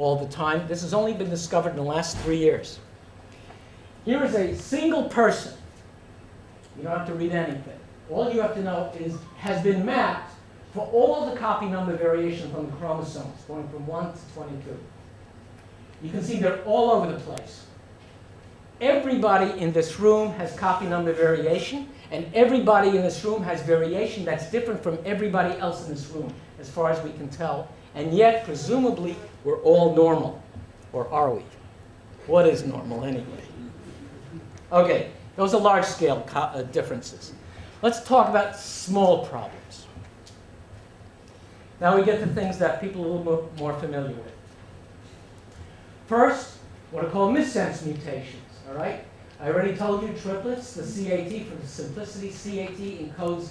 all the time. This has only been discovered in the last 3 years. Here is a single person. You don't have to read anything. All you have to know is has been mapped for all of the copy number variations from the chromosomes, going from 1 to 22. You can see they're all over the place. Everybody in this room has copy number variation, and everybody in this room has variation that's different from everybody else in this room, as far as we can tell. And yet, presumably, we're all normal. Or are we? What is normal anyway? Okay, those are large-scale differences. Let's talk about small problems. Now we get to things that people are a little bit more familiar with. First, what are called missense mutations. All right? I already told you triplets, the CAT, for the simplicity, CAT encodes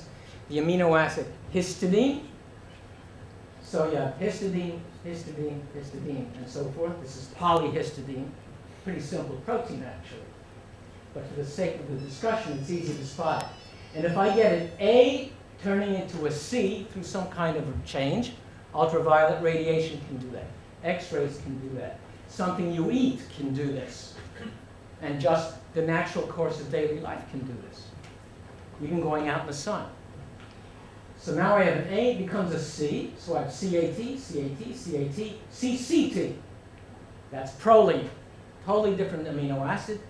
the amino acid histidine. So you have histidine, histidine, histidine, and so forth. This is polyhistidine. Pretty simple protein, actually. But for the sake of the discussion, it's easy to spot. And if I get an A turning into a C through some kind of a change, ultraviolet radiation can do that. X-rays can do that. Something you eat can do this. And just the natural course of daily life can do this. Even going out in the sun. So now I have an A, it becomes a C. So I have CAT, CAT, CAT, CCT. That's proline. Totally different amino acid.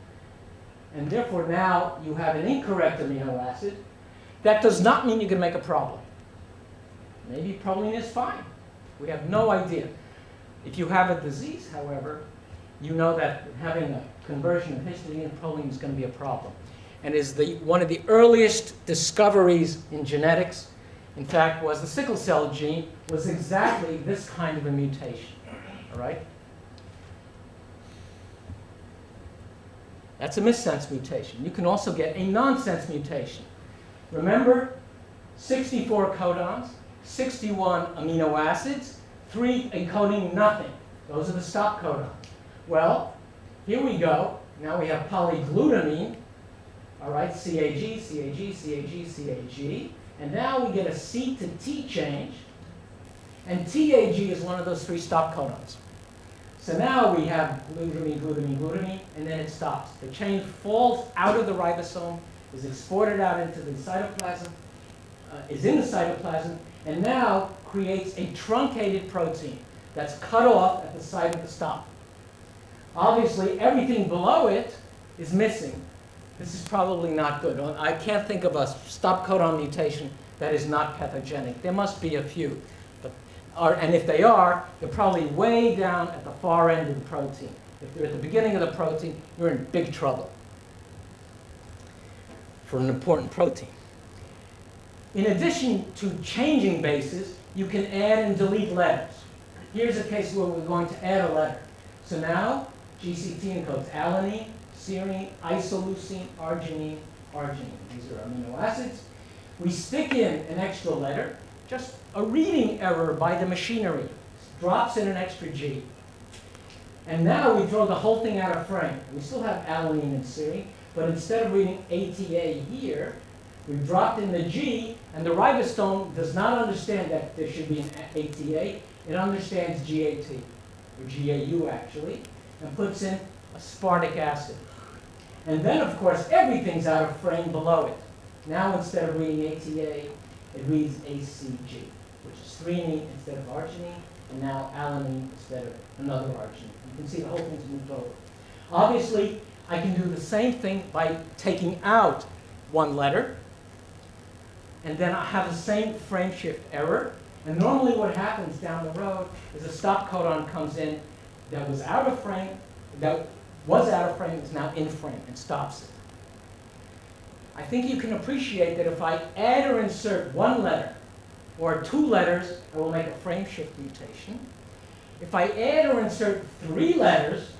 And therefore now you have an incorrect amino acid. That does not mean you can make a problem. Maybe proline is fine. We have no idea. If you have a disease, however, you know that having a conversion of histidine and proline is going to be a problem. And is one of the earliest discoveries in genetics, in fact, was the sickle cell gene, was exactly this kind of a mutation. All right? That's a missense mutation. You can also get a nonsense mutation. Remember, 64 codons, 61 amino acids, 3 encoding nothing. Those are the stop codons. Well, here we go. Now we have polyglutamine. All right, CAG, CAG, CAG, CAG. And now we get a C to T change. And TAG is one of those 3 stop codons. So now we have glutamine, glutamine, glutamine, and then it stops. The chain falls out of the ribosome, is exported out into the cytoplasm, is in the cytoplasm, and now creates a truncated protein that's cut off at the site of the stop. Obviously, everything below it is missing. This is probably not good. I can't think of a stop codon mutation that is not pathogenic. There must be a few. And if they are, they're probably way down at the far end of the protein. If they're at the beginning of the protein, you're in big trouble for an important protein. In addition to changing bases, you can add and delete letters. Here's a case where we're going to add a letter. So now, GCT encodes alanine, serine, isoleucine, arginine, arginine. These are amino acids. We stick in an extra letter. Just a reading error by the machinery drops in an extra G. And now we throw the whole thing out of frame. We still have alanine and serine, but instead of reading ATA here, we've dropped in the G, and the ribosome does not understand that there should be an ATA. It understands GAT, or GAU actually, and puts in aspartic acid. And then, of course, everything's out of frame below it. Now, instead of reading ATA, it reads ACG, which is threonine instead of arginine, and now alanine instead of another arginine. You can see the whole thing's moved over. Obviously, I can do the same thing by taking out one letter, and then I have the same frame shift error. And normally what happens down the road is a stop codon comes in that was out of frame, is now in frame and stops it. I think you can appreciate that if I add or insert one letter or 2 letters, I will make a frame shift mutation. If I add or insert 3 letters,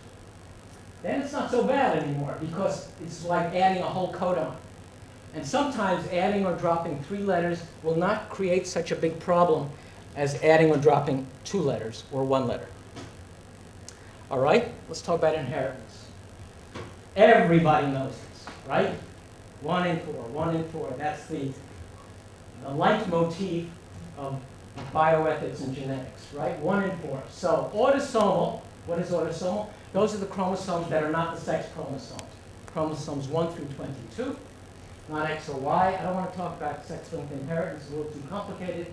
then it's not so bad anymore because it's like adding a whole codon. And sometimes adding or dropping 3 letters will not create such a big problem as adding or dropping 2 letters or 1 letter. All right, let's talk about inheritance. Everybody knows this, right? 1 in 4, 1 in 4. That's the leitmotif of bioethics and genetics, right? 1 in 4. So autosomal What is autosomal? Those are the chromosomes that are not the sex chromosomes. Chromosomes 1 through 22, not X or Y. I don't want to talk about sex-linked inheritance, it's a little too complicated.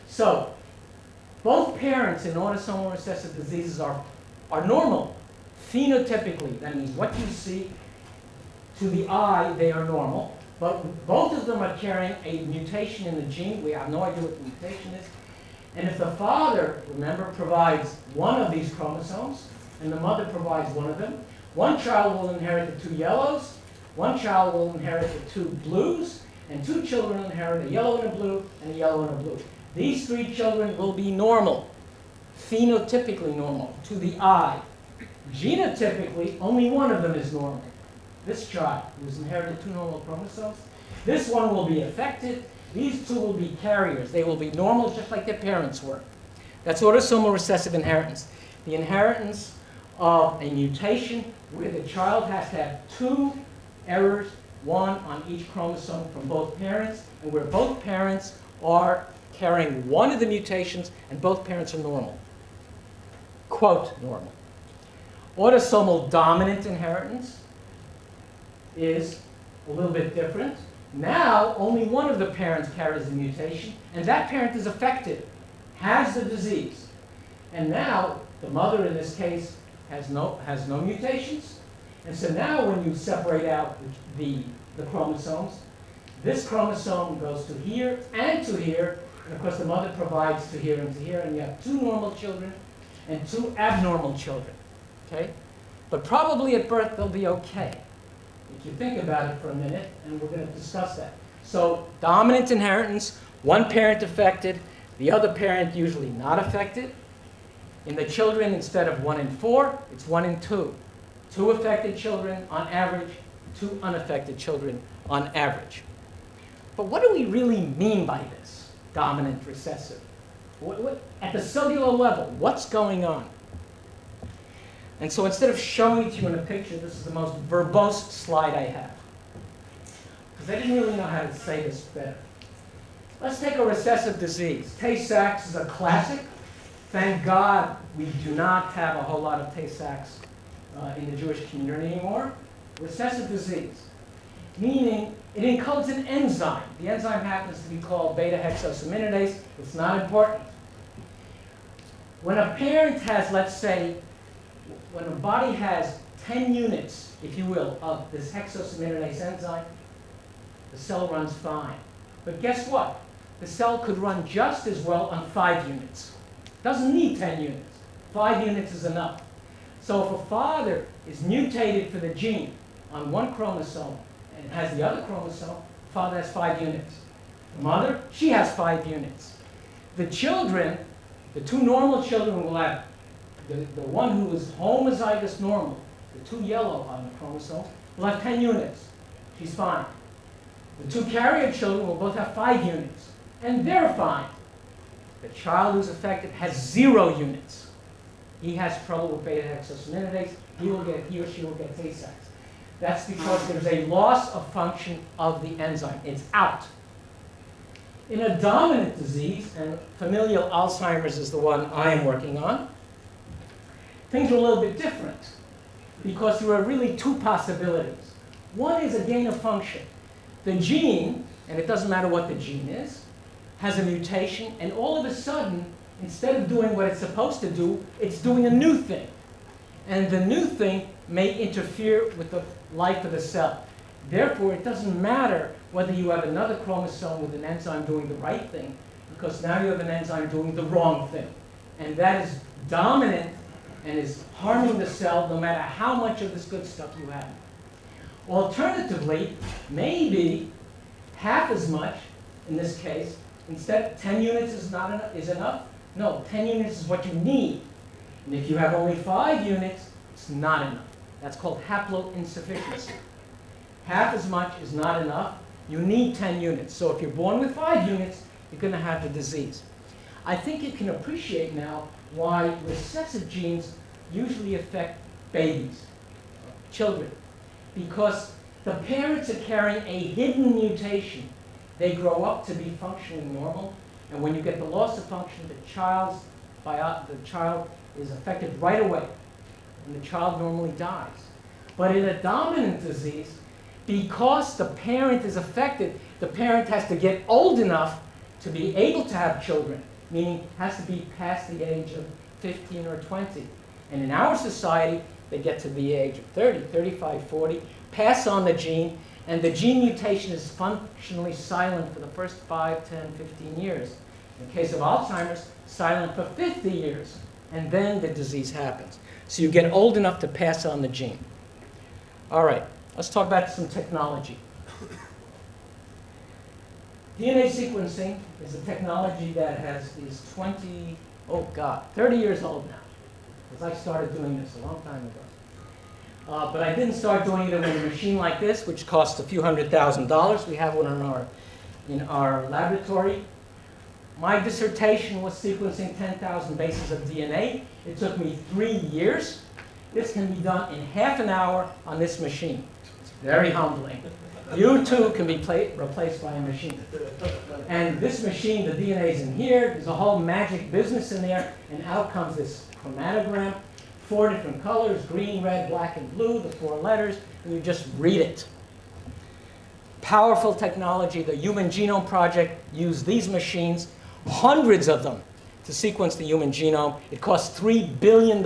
So, both parents in autosomal recessive diseases are normal, phenotypically. That means what you see to the eye, they are normal. But both of them are carrying a mutation in the gene. We have no idea what the mutation is. And if the father, remember, provides one of these chromosomes, and the mother provides one of them, one child will inherit the 2 yellows, one child will inherit the 2 blues, and 2 children will inherit a yellow and a blue, and a yellow and a blue. These 3 children will be normal, phenotypically normal, to the eye. Genotypically, only one of them is normal. This child, who's inherited 2 normal chromosomes, this one will be affected. These 2 will be carriers. They will be normal just like their parents were. That's autosomal recessive inheritance. The inheritance of a mutation where the child has to have 2 errors, 1 on each chromosome from both parents, and where both parents are carrying one of the mutations and both parents are normal. Quote, normal. Autosomal dominant inheritance is a little bit different. Now, only one of the parents carries the mutation, and that parent is affected, has the disease. And now, the mother in this case has no mutations. And so now when you separate out the chromosomes, this chromosome goes to here and to here, and of course the mother provides to here and to here, and you have 2 normal children and 2 abnormal children. Okay? But probably at birth they'll be okay. If you think about it for a minute, and we're going to discuss that. So dominant inheritance, one parent affected, the other parent usually not affected. In the children, instead of 1 in 4, it's 1 in 2. 2 affected children on average, 2 unaffected children on average. But what do we really mean by this, dominant recessive? At the cellular level, what's going on? And so instead of showing it to you in a picture, this is the most verbose slide I have. Because I didn't really know how to say this better. Let's take a recessive disease. Tay-Sachs is a classic. Thank God we do not have a whole lot of Tay-Sachs in the Jewish community anymore. Recessive disease, meaning it encodes an enzyme. The enzyme happens to be called beta-hexosaminidase. It's not important. When a parent has, let's say, when a body has 10 units, if you will, of this hexosaminidase enzyme, the cell runs fine. But guess what? The cell could run just as well on 5 units. Doesn't need 10 units. 5 units is enough. So if a father is mutated for the gene on one chromosome and has the other chromosome, the father has 5 units. The mother, she has 5 units. The children, the 2 normal children will have the one who is homozygous normal, the 2 yellow on the chromosome, will have 10 units. She's fine. The 2 carrier children will both have 5 units, and they're fine. The child who's affected has 0 units. He has trouble with beta-hexosaminidase. He or she will get Tay-Sachs. That's because there's a loss of function of the enzyme. It's out. In a dominant disease, and familial Alzheimer's is the one I am working on, things are a little bit different because there are really 2 possibilities. One is a gain of function. The gene, and it doesn't matter what the gene is, has a mutation, and all of a sudden, instead of doing what it's supposed to do, it's doing a new thing. And the new thing may interfere with the life of the cell. Therefore, it doesn't matter whether you have another chromosome with an enzyme doing the right thing, because now you have an enzyme doing the wrong thing. And that is dominant and is harming the cell no matter how much of this good stuff you have. Alternatively, maybe half as much, in this case, instead 10 units is enough. No, 10 units is what you need. And if you have only 5 units, it's not enough. That's called haploinsufficiency. Half as much is not enough. You need 10 units. So if you're born with 5 units, you're going to have the disease. I think you can appreciate now why recessive genes usually affect babies, children, because the parents are carrying a hidden mutation. They grow up to be functionally normal, and when you get the loss of function, the child is affected right away. and the child normally dies. But in a dominant disease, because the parent is affected, the parent has to get old enough to be able to have children, meaning has to be past the age of 15 or 20. And in our society, they get to the age of 30, 35, 40, pass on the gene, and the gene mutation is functionally silent for the first 5, 10, 15 years. In the case of Alzheimer's, silent for 50 years, and then the disease happens. So you get old enough to pass on the gene. All right, let's talk about some technology. DNA sequencing is a technology that is 30 years old now, because I started doing this a long time ago. But I didn't start doing it with a machine like this, which costs a few $100,000. We have one in our laboratory. My dissertation was sequencing 10,000 bases of DNA. It took me 3 years. This can be done in half an hour on this machine. It's very humbling. You too can be replaced by a machine. And this machine, the DNA is in here. There's a whole magic business in there. And out comes this chromatogram. 4 different colors, green, red, black, and blue, the 4 letters. And you just read it. Powerful technology. The Human Genome Project used these machines, hundreds of them, to sequence the human genome. It costs $3 billion.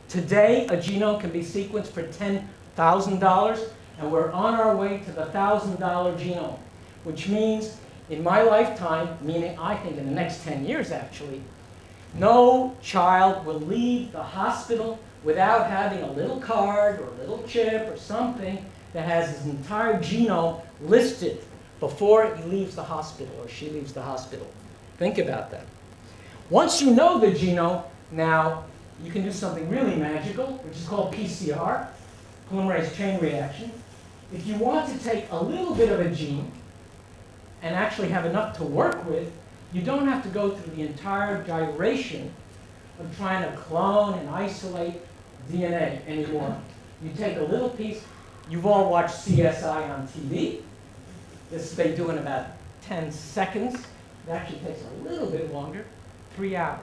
Today, a genome can be sequenced for $10,000. And we're on our way to the $1,000 genome, which means in my lifetime, meaning I think in the next 10 years actually, no child will leave the hospital without having a little card or a little chip or something that has his entire genome listed before he leaves the hospital or she leaves the hospital. Think about that. Once you know the genome, now you can do something really magical, which is called PCR, polymerase chain reaction. If you want to take a little bit of a gene and actually have enough to work with, you don't have to go through the entire gyration of trying to clone and isolate DNA anymore. You take a little piece. You've all watched CSI on TV. This they do in about 10 seconds. It actually takes a little bit longer, 3 hours.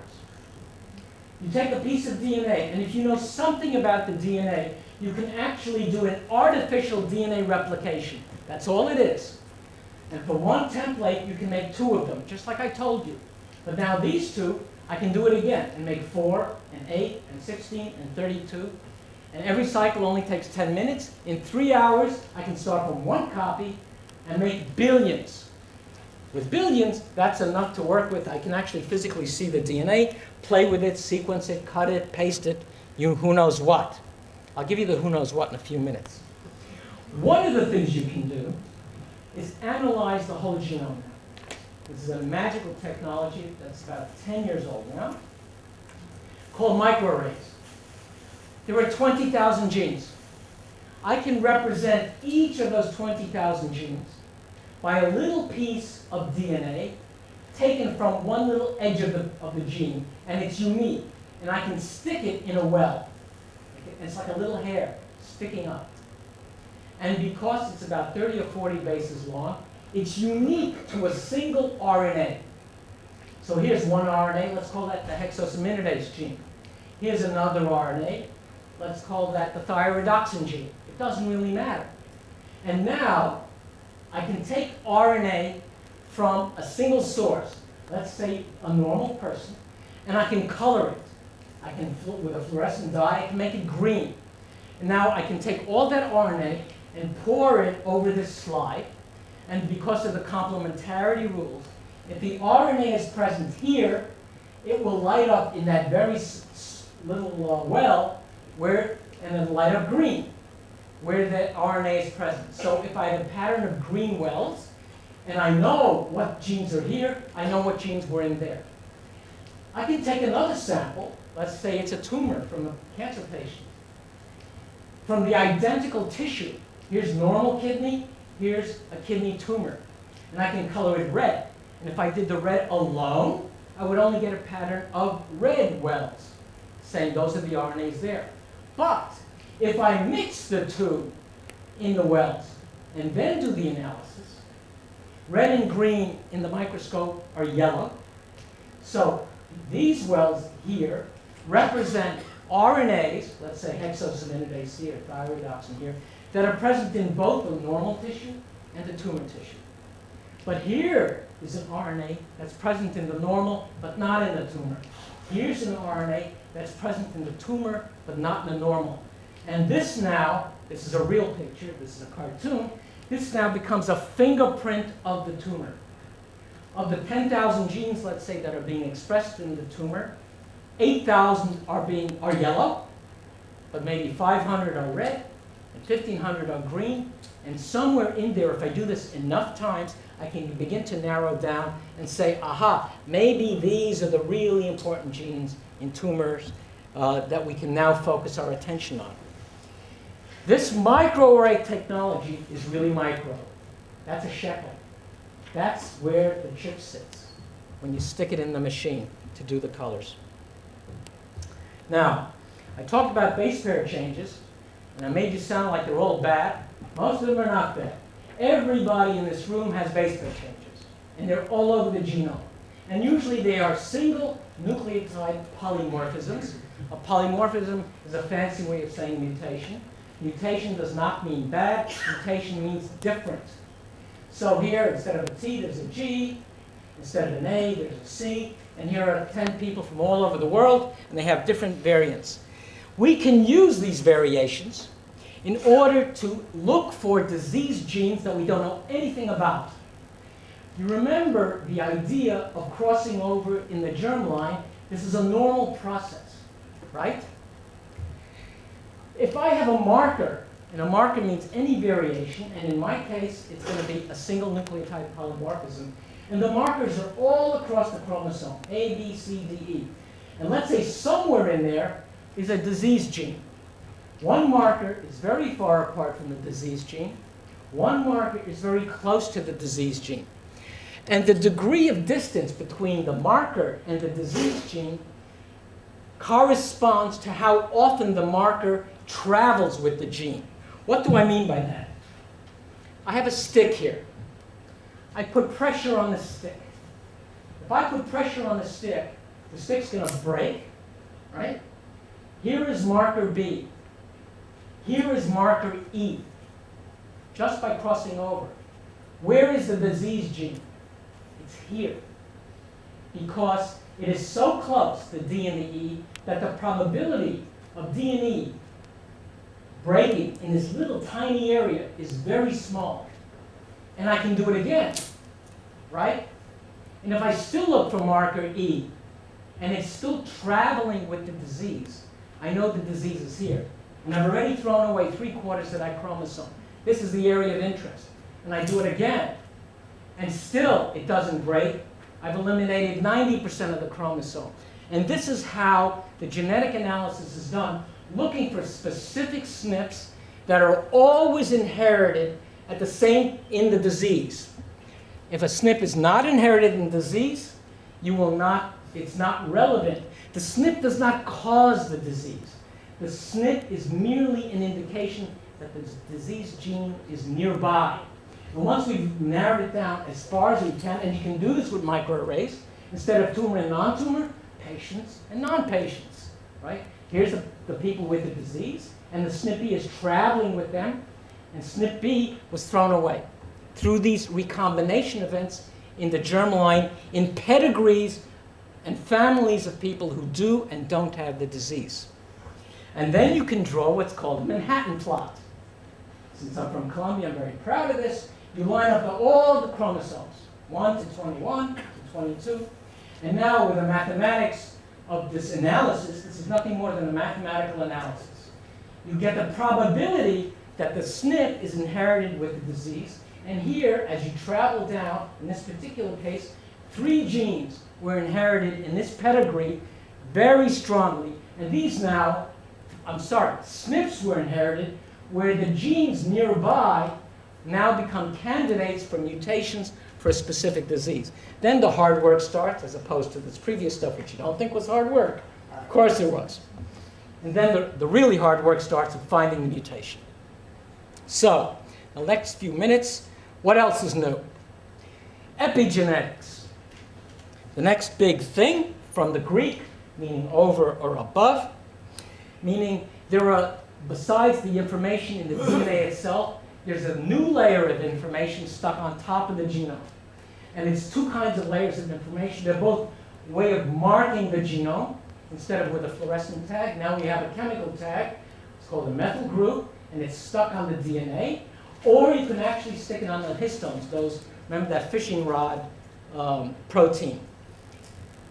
You take a piece of DNA, and if you know something about the DNA, you can actually do an artificial DNA replication. That's all it is. And for one template, you can make 2 of them, just like I told you. But now these 2, I can do it again and make 4, and 8, and 16, and 32. And every cycle only takes 10 minutes. In 3 hours, I can start from 1 copy and make billions. With billions, that's enough to work with. I can actually physically see the DNA, play with it, sequence it, cut it, paste it, who knows what. I'll give you the who knows what in a few minutes. One of the things you can do is analyze the whole genome. This is a magical technology that's about 10 years old now, called microarrays. There are 20,000 genes. I can represent each of those 20,000 genes by a little piece of DNA taken from one little edge of the gene, and it's unique. And I can stick it in a well. It's like a little hair sticking up. And because it's about 30 or 40 bases long, it's unique to a single RNA. So here's one RNA. Let's call that the hexosaminidase gene. Here's another RNA. Let's call that the thyroidoxin gene. It doesn't really matter. And now, I can take RNA from a single source, let's say a normal person, and I can color it. I can, with a fluorescent dye, I can make it green. And now I can take all that RNA and pour it over this slide. And because of the complementarity rules, if the RNA is present here, it will light up in that very little well, and it'll light up green, where the RNA is present. So if I have a pattern of green wells, and I know what genes are here, I know what genes were in there. I can take another sample. Let's say it's a tumor from a cancer patient. From the identical tissue, here's normal kidney, here's a kidney tumor. And I can color it red. And if I did the red alone, I would only get a pattern of red wells, saying those are the RNAs there. But if I mix the 2 in the wells and then do the analysis, red and green in the microscope are yellow. So these wells here represent RNAs, let's say hexosaminidase here, thyroidoxin here, that are present in both the normal tissue and the tumor tissue. But here is an RNA that's present in the normal, but not in the tumor. Here's an RNA that's present in the tumor, but not in the normal. And this now, this is a real picture, this is a cartoon, this now becomes a fingerprint of the tumor. Of the 10,000 genes, let's say, that are being expressed in the tumor, 8,000 are yellow, but maybe 500 are red, and 1,500 are green, and somewhere in there, if I do this enough times, I can begin to narrow down and say, aha, maybe these are the really important genes in tumors that we can now focus our attention on. This microarray technology is really micro. That's a shekel. That's where the chip sits when you stick it in the machine to do the colors. Now, I talked about base pair changes, and I made you sound like they're all bad. Most of them are not bad. Everybody in this room has base pair changes, and they're all over the genome. And usually they are single nucleotide polymorphisms. A polymorphism is a fancy way of saying mutation. Mutation does not mean bad. Mutation means different. So here, instead of a T, there's a G. Instead of an A, there's a C. And here are 10 people from all over the world, and they have different variants. We can use these variations in order to look for disease genes that we don't know anything about. You remember the idea of crossing over in the germline. This is a normal process, right? If I have a marker, and a marker means any variation, and in my case, it's going to be a single nucleotide polymorphism, and the markers are all across the chromosome, A, B, C, D, E. And let's say somewhere in there is a disease gene. One marker is very far apart from the disease gene. One marker is very close to the disease gene. And the degree of distance between the marker and the disease gene corresponds to how often the marker travels with the gene. What do I mean by that? I have a stick here. I put pressure on the stick. If I put pressure on the stick's going to break, right? Here is marker B. Here is marker E, just by crossing over. Where is the disease gene? It's here. Because it is so close, the D and the E, that the probability of D and E breaking in this little tiny area is very small. And I can do it again, right? And if I still look for marker E, and it's still traveling with the disease, I know the disease is here. And I've already thrown away 3/4 of that chromosome. This is the area of interest. And I do it again, and still it doesn't break. I've eliminated 90% of the chromosome. And this is how the genetic analysis is done, looking for specific SNPs that are always inherited at the same in the disease. If a SNP is not inherited in disease, it's not relevant. The SNP does not cause the disease. The SNP is merely an indication that the disease gene is nearby. And once we've narrowed it down as far as we can, and you can do this with microarrays, instead of tumor and non-tumor, patients and non-patients, right? Here's the people with the disease, and the SNP is traveling with them, and SNP was thrown away through these recombination events in the germline in pedigrees and families of people who do and don't have the disease. And then you can draw what's called a Manhattan plot. Since I'm from Columbia, I'm very proud of this. You line up all the chromosomes, 1 to 21 to 22. And now with the mathematics of this analysis, this is nothing more than a mathematical analysis. You get the probability that the SNP is inherited with the disease. And here, as you travel down, in this particular case, 3 genes were inherited in this pedigree very strongly. And these now, SNPs were inherited where the genes nearby now become candidates for mutations for a specific disease. Then the hard work starts, as opposed to this previous stuff, which you don't think was hard work. Of course it was. And then the really hard work starts of finding the mutation. So, the next few minutes, what else is new? Epigenetics. The next big thing, from the Greek, meaning over or above. meaning there are, besides the information in the DNA itself, there's a new layer of information stuck on top of the genome. And it's two kinds of layers of information. They're both a way of marking the genome. Instead of with a fluorescent tag, now we have a chemical tag. It's called a methyl group, and it's stuck on the DNA. Or you can actually stick it on the histones, those, remember that fishing rod protein.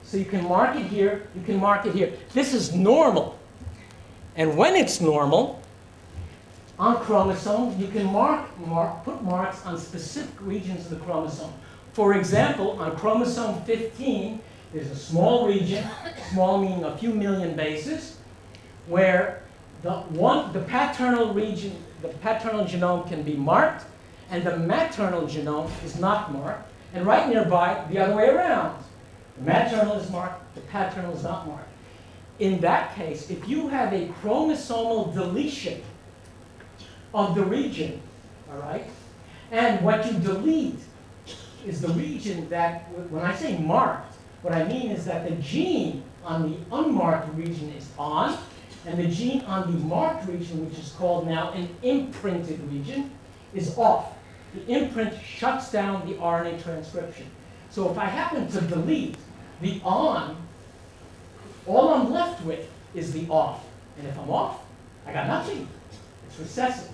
So you can mark it here, you can mark it here. This is normal. And when it's normal, on chromosomes, you can put marks on specific regions of the chromosome. For example, on chromosome 15, there's a small region, small meaning a few million bases, where the paternal region, the paternal genome can be marked, and the maternal genome is not marked. And right nearby, the other way around. The maternal is marked, the paternal is not marked. In that case, if you have a chromosomal deletion of the region, all right, and what you delete is the region that, when I say marked, what I mean is that the gene on the unmarked region is on, and the gene on the marked region, which is called now an imprinted region, is off. The imprint shuts down the RNA transcription. So if I happen to delete the on, all I'm left with is the off. And if I'm off, I got nothing. It's recessive.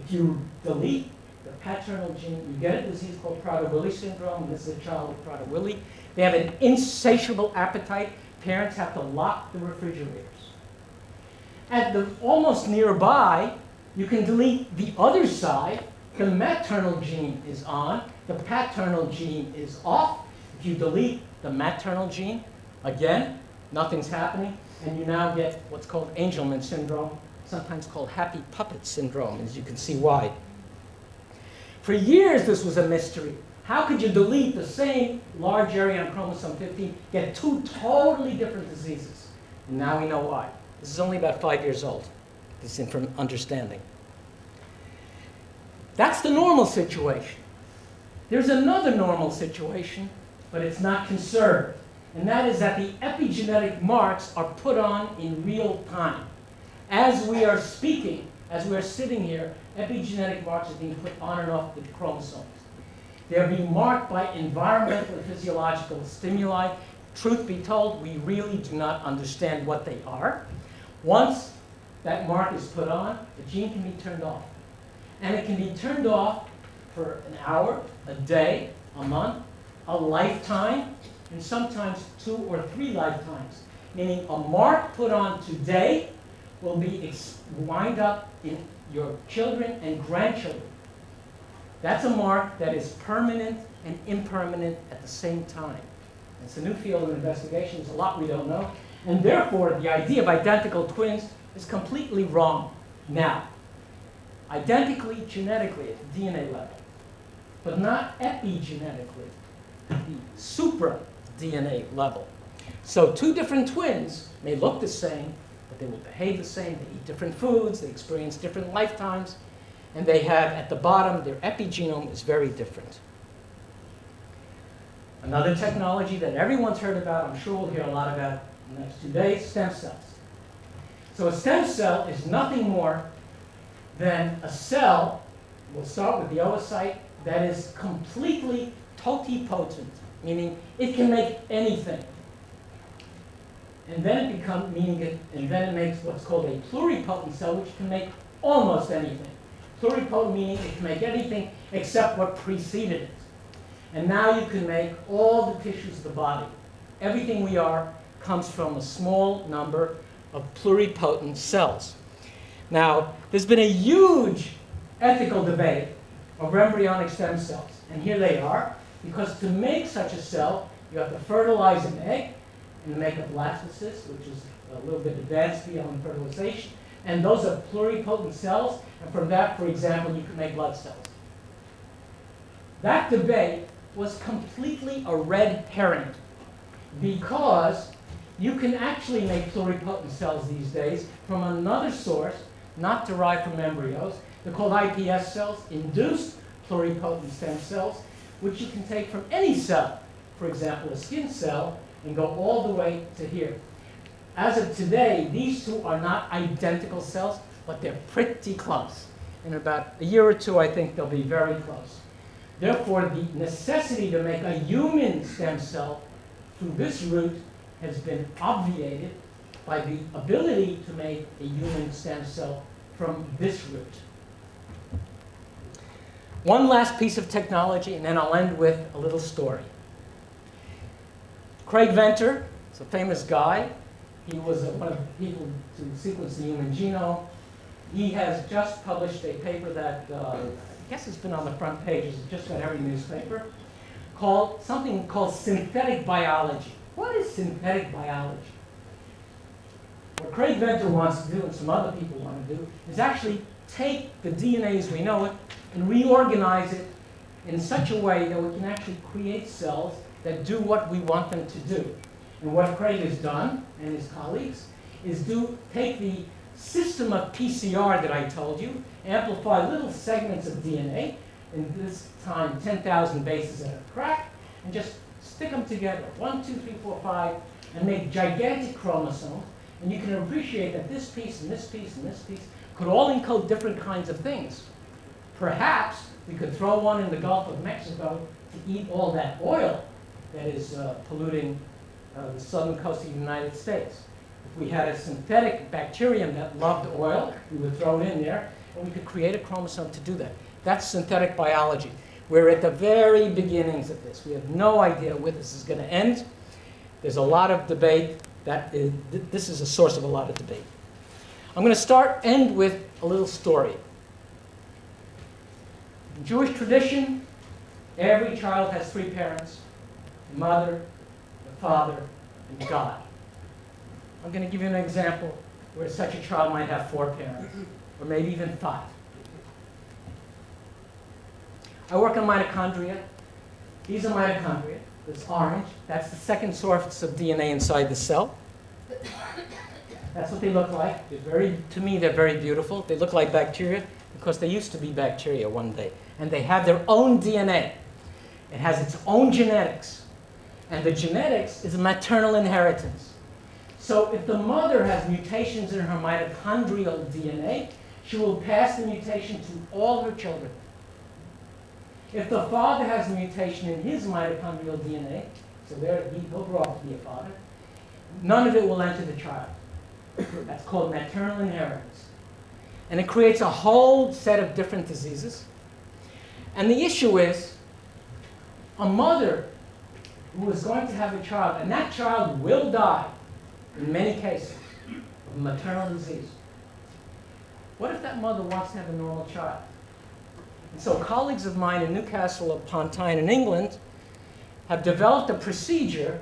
If you delete the paternal gene, you get a disease called Prader-Willi syndrome, and this is a child with Prader-Willi. They have an insatiable appetite. Parents have to lock the refrigerators. At the almost nearby, you can delete the other side. The maternal gene is on, the paternal gene is off. If you delete the maternal gene, again, nothing's happening, and you now get what's called Angelman syndrome, sometimes called happy puppet syndrome, as you can see why. For years, this was a mystery. How could you delete the same large area on chromosome 15, get two totally different diseases? And now we know why. This is only about 5 years old, this understanding. That's the normal situation. There's another normal situation, but it's not conserved. And that is that the epigenetic marks are put on in real time. As we are speaking, as we are sitting here, epigenetic marks are being put on and off the chromosomes. They're being marked by environmental and physiological stimuli. Truth be told, we really do not understand what they are. Once that mark is put on, the gene can be turned off. And it can be turned off for an hour, a day, a month, a lifetime, and sometimes 2 or 3 lifetimes. Meaning a mark put on today will be wind up in your children and grandchildren. That's a mark that is permanent and impermanent at the same time. It's a new field of investigation. There's a lot we don't know. And therefore, the idea of identical twins is completely wrong now. Identically, genetically, at the DNA level, but not epigenetically, the supra-DNA level. So 2 different twins may look the same, but they will behave the same. They eat different foods, they experience different lifetimes, and they have, at the bottom, their epigenome is very different. Another technology that everyone's heard about, I'm sure we'll hear a lot about in the next 2 days, stem cells. So a stem cell is nothing more than a cell, we'll start with the oocyte, that is completely totipotent, meaning it can make anything. And then it makes what's called a pluripotent cell, which can make almost anything. Pluripotent meaning it can make anything except what preceded it. And now you can make all the tissues of the body. Everything we are comes from a small number of pluripotent cells. Now, there's been a huge ethical debate of embryonic stem cells. And here they are, because to make such a cell, you have to fertilize an egg and make a blastocyst, which is a little bit advanced beyond fertilization. And those are pluripotent cells, and from that, for example, you can make blood cells. That debate was completely a red herring, because you can actually make pluripotent cells these days from another source, not derived from embryos. They're called iPS cells, induced pluripotent stem cells, which you can take from any cell, for example, a skin cell, and go all the way to here. as of today, these two are not identical cells, but they're pretty close. In about a year or two, I think they'll be very close. Therefore, the necessity to make a human stem cell through this route has been obviated by the ability to make a human stem cell from this route. One last piece of technology, and then I'll end with a little story. Craig Venter is a famous guy. He was one of the people to sequence the human genome. He has just published a paper that I guess has been on the front pages of just about every newspaper, called something called synthetic biology. What is synthetic biology? What Craig Venter wants to do, and some other people want to do, is actually take the DNA as we know it and reorganize it in such a way that we can actually create cells that do what we want them to do. And what Craig has done, and his colleagues, is take the system of PCR that I told you, amplify little segments of DNA, in this time 10,000 bases at a crack, and just stick them together, 1, 2, 3, 4, 5, and make gigantic chromosomes. And you can appreciate that this piece and this piece and this piece could all encode different kinds of things. Perhaps we could throw one in the Gulf of Mexico to eat all that oil that is polluting the southern coast of the United States. If we had a synthetic bacterium that loved oil, we would throw it in there, and we could create a chromosome to do that. That's synthetic biology. We're at the very beginnings of this. We have no idea where this is going to end. There's a lot of debate. This is a source of a lot of debate. I'm going to end with a little story. In Jewish tradition, every child has 3 parents: the mother, the father, and God. I'm going to give you an example where such a child might have 4 parents, or maybe even 5. I work on mitochondria. These are mitochondria. This orange, that's the second source of DNA inside the cell. That's what they look like. To me, they're very beautiful. They look like bacteria because they used to be bacteria one day. And they have their own DNA. It has its own genetics. And the genetics is a maternal inheritance. So if the mother has mutations in her mitochondrial DNA, she will pass the mutation to all her children. If the father has a mutation in his mitochondrial DNA, so he'll grow up to be a father, none of it will enter the child. That's called maternal inheritance. And it creates a whole set of different diseases. And the issue is, a mother who is going to have a child, and that child will die, in many cases, of maternal disease. What if that mother wants to have a normal child? And so colleagues of mine in Newcastle upon Tyne in England have developed a procedure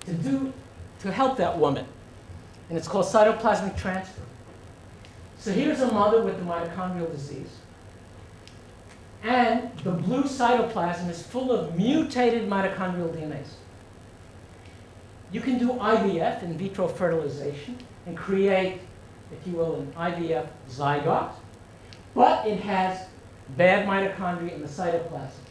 to help that woman. And it's called cytoplasmic transfer. So here's a mother with the mitochondrial disease. And the blue cytoplasm is full of mutated mitochondrial DNAs. You can do IVF, in vitro fertilization, and create, if you will, an IVF zygote. But it has bad mitochondria in the cytoplasm.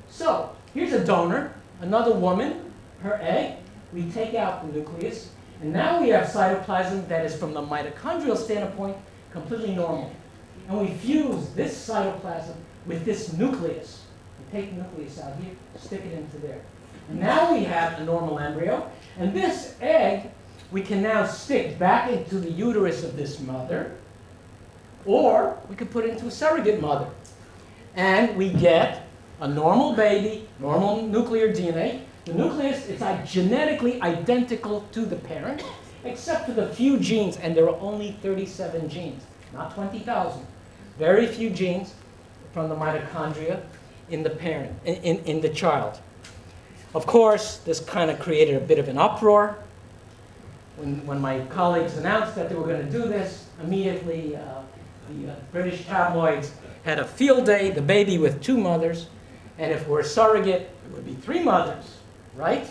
So here's a donor, another woman, her egg. We take out the nucleus, and now we have cytoplasm that is, from the mitochondrial standpoint, completely normal. And we fuse this cytoplasm with this nucleus. We take the nucleus out here, stick it into there. And now we have a normal embryo, and this egg we can now stick back into the uterus of this mother, or we could put it into a surrogate mother. And we get a normal baby, normal nuclear DNA. The nucleus is genetically identical to the parent, except for the few genes, and there are only 37 genes, not 20,000. Very few genes from the mitochondria in the parent, in the child. Of course, this kind of created a bit of an uproar. When my colleagues announced that they were going to do this, immediately the British tabloids had a field day, the baby with 2 mothers, and if we're a surrogate, it would be 3 mothers, right?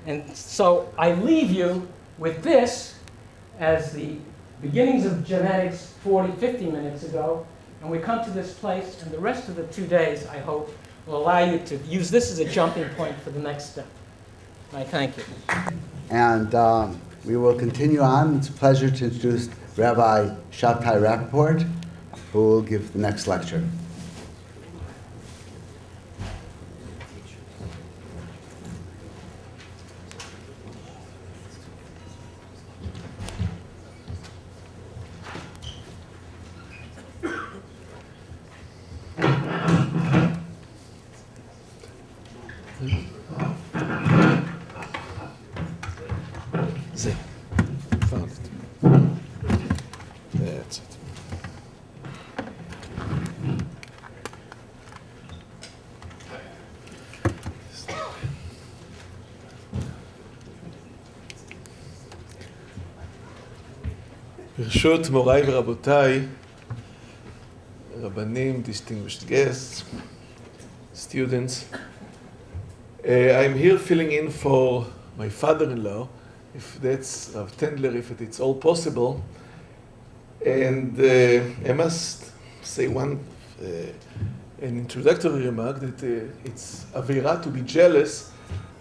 And so I leave you with this as the beginnings of genetics 40, 50 minutes ago, and we come to this place, and the rest of the 2 days, I hope, will allow you to use this as a jumping point for the next step. I thank you. And we will continue on. It's a pleasure to introduce Rabbi Shabtai Rappaport, who will give the next lecture. That's it. ברשות מוריי ורבותיי, רבנים, distinguished guests, students, I'm here filling in for my father-in-law, if that's Rav Tendler, if it's all possible. And I must say an introductory remark that it's avera to be jealous.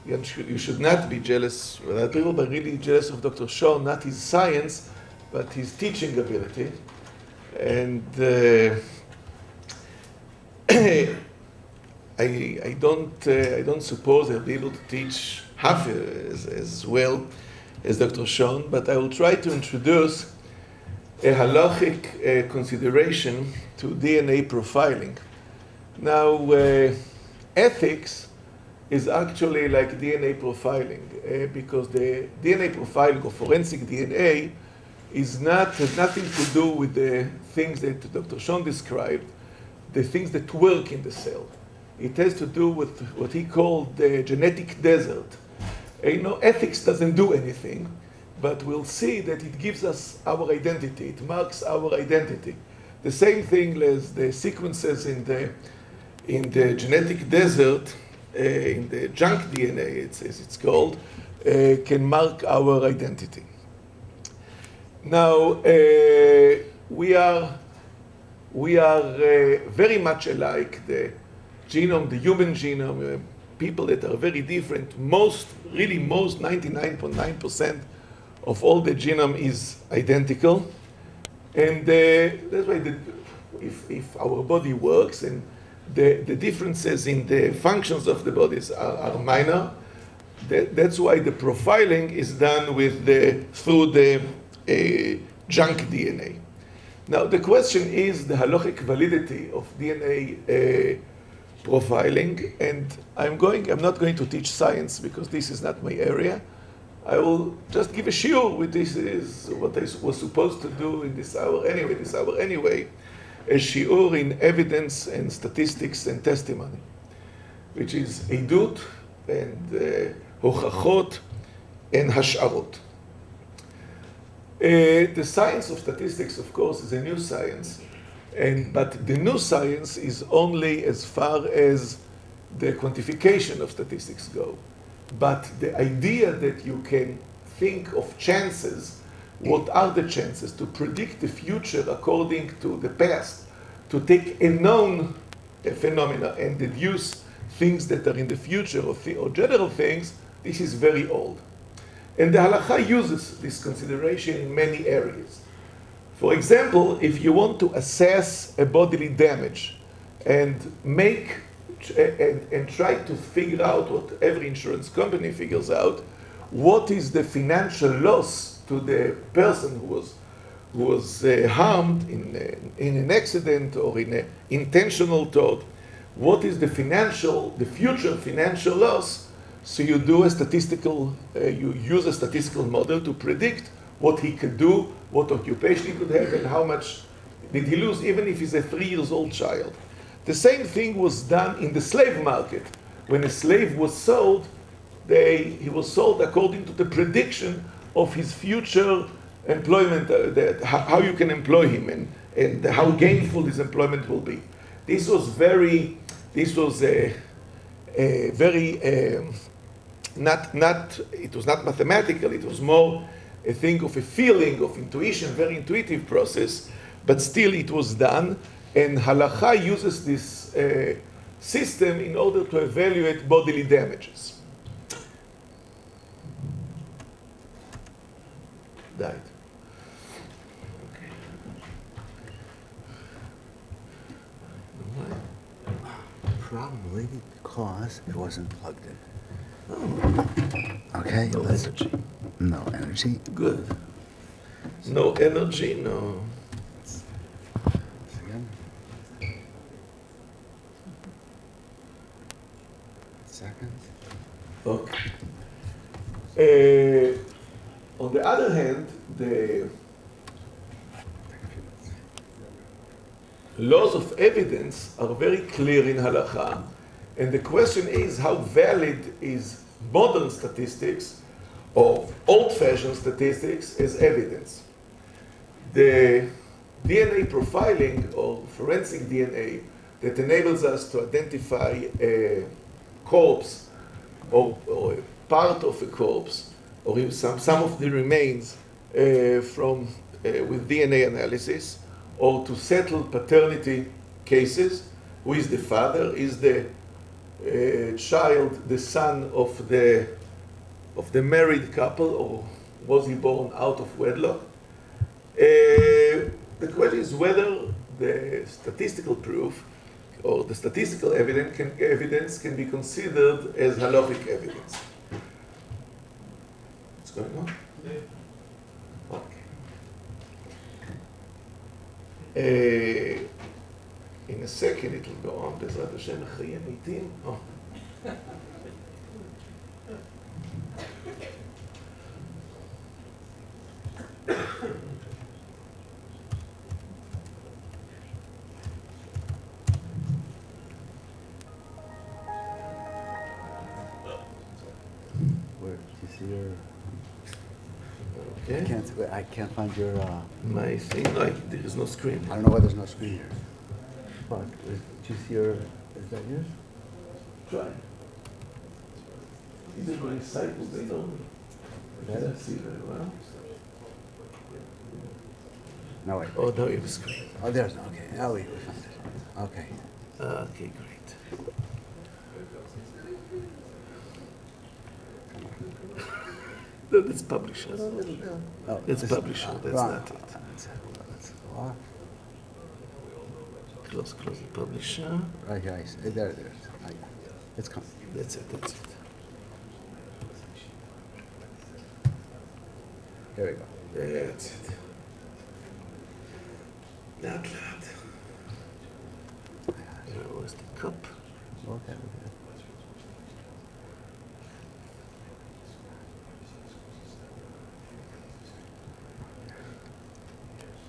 You should not be jealous of other people, but really jealous of Dr. Sean, not his science, but his teaching ability. And I don't suppose I'll be able to teach half as well as Dr. Sean, but I will try to introduce a halachic consideration to DNA profiling. Now, ethics is actually like DNA profiling because the DNA profiling of forensic DNA has nothing to do with the things that Dr. Sean described, the things that work in the cell. It has to do with what he called the genetic desert. Ethics doesn't do anything, but we'll see that it gives us our identity. It marks our identity. The same thing as the sequences in the genetic desert, in the junk DNA, as it's called, can mark our identity. Now, we are very much alike. The genome, the human genome, people that are very different. Most, 99.9% of all the genome is identical. And that's why if our body works and the differences in the functions of the bodies are minor, that's why the profiling is done through the junk DNA. Now the question is the halachic validity of DNA profiling, and I'm not going to teach science because this is not my area. I will just give a shiur, which this is what I was supposed to do in this hour anyway, a shiur in evidence and statistics and testimony, which is edut and hochachot and hash'arot. The science of statistics, of course, is a new science, but the new science is only as far as the quantification of statistics go. But the idea that you can think of chances, what are the chances to predict the future according to the past, to take a known phenomena and deduce things that are in the future or general things, this is very old. And the halacha uses this consideration in many areas. For example, if you want to assess a bodily damage and try to figure out what every insurance company figures out, what is the financial loss to the person who was harmed in an accident or in an intentional tort, what is the future financial loss? So you do you use a statistical model to predict what he could do, what occupation he could have, and how much did he lose, even if he's a 3-year-old child. The same thing was done in the slave market. When a slave was sold, he was sold according to the prediction of his future employment, how you can employ him and how gainful his employment will be. It was not mathematical, it was more a thing of a feeling, of intuition, very intuitive process, but still it was done, and halacha uses this system in order to evaluate bodily damages. died. Probably because it wasn't plugged in. Oh, Okay, no let's. energy. No energy. Good. No energy, no. Again. Seconds. Okay. On the other hand, the laws of evidence are very clear in halakha, and the question is how valid is modern statistics or old-fashioned statistics as evidence. The DNA profiling or forensic DNA that enables us to identify a corpse or a part of a corpse or even some of the remains with DNA analysis, or to settle paternity cases. Who is the father? Is the child the son of the married couple, or was he born out of wedlock? The question is whether the statistical proof or the statistical evidence can be considered as halachic evidence. What's going on? Okay. In a second it will go on. Bezrat Hashem Chayim Eitim. Oh. Where? Do you see your? Okay. I can't find your. My thing, there is no screen. I don't know why there's no screen here. But do you see your? Is that yours? Try. These are my cycles, they don't see very well. No, wait. Oh, no, you have a screen. Oh, there's no. Okay. Oh, we found it. Okay. Okay, great. No, that's publishers. Oh, It's publisher, that's wrong. not it. Let's go off. Close the publisher. Right here. There it is. It's coming. That's it. There we go. That's it. Not loud. Where's the cup? Okay.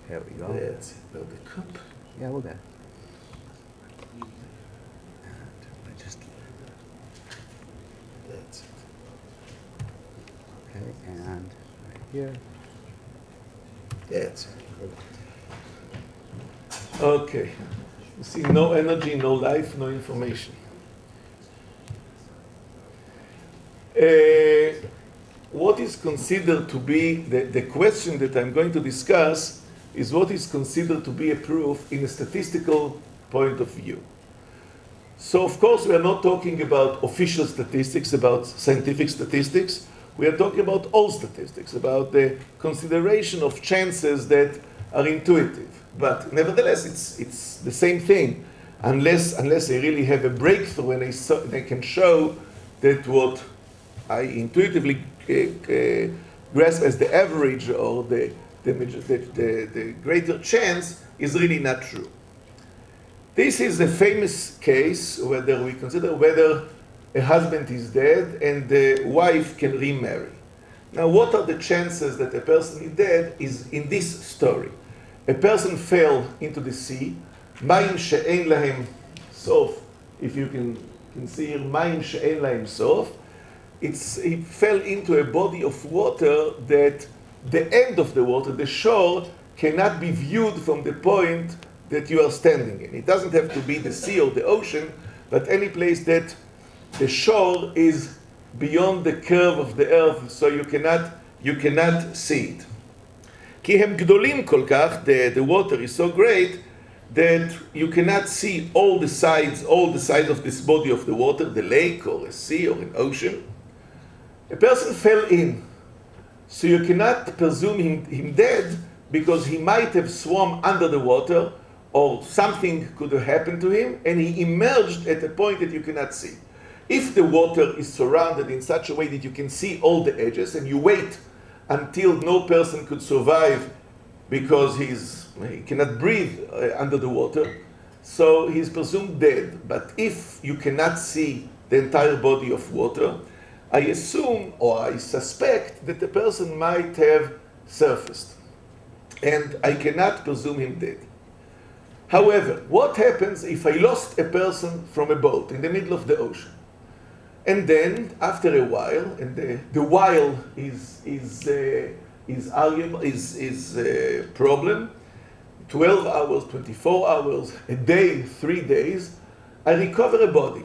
There we go. That's it. Now the cup. Yeah, we'll get it. That's it. Okay, and right here. That's it. Okay. You see, no energy, no life, no information. What is considered to be, the question that I'm going to discuss is what is considered to be a proof in a statistical point of view. So, of course, we are not talking about official statistics, about scientific statistics. We are talking about all statistics, about the consideration of chances that are intuitive. But nevertheless, it's the same thing, unless they really have a breakthrough and they can show that what I intuitively grasp as the average or the greater chance is really not true. This is a famous case whether we consider whether a husband is dead and the wife can remarry. Now, what are the chances that a person is dead is in this story. A person fell into the sea, מים שאין להם סוף, if you can see here, מים שאין להם סוף. He fell into a body of water that the end of the water, the shore, cannot be viewed from the point that you are standing in. It doesn't have to be the sea or the ocean, but any place that the shore is beyond the curve of the earth, so you cannot see it. כי הם גדולים כל כך, the water is so great, that you cannot see all the sides of this body of the water, the lake or a sea or an ocean. A person fell in. So you cannot presume him dead because he might have swum under the water or something could have happened to him and he emerged at a point that you cannot see. If the water is surrounded in such a way that you can see all the edges and you wait until no person could survive because he cannot breathe under the water, so he's presumed dead. But if you cannot see the entire body of water, I assume or I suspect that the person might have surfaced. And I cannot presume him dead. However, what happens if I lost a person from a boat in the middle of the ocean? And then, after a while, and the while is arguable, is a problem, 12 hours, 24 hours, a day, 3 days, I recover a body.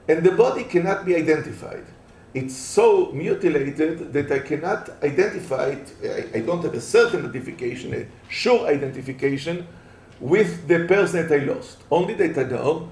And the body cannot be identified. It's so mutilated that I cannot identify it. I don't have a certain identification, a sure identification with the person that I lost. Only that I know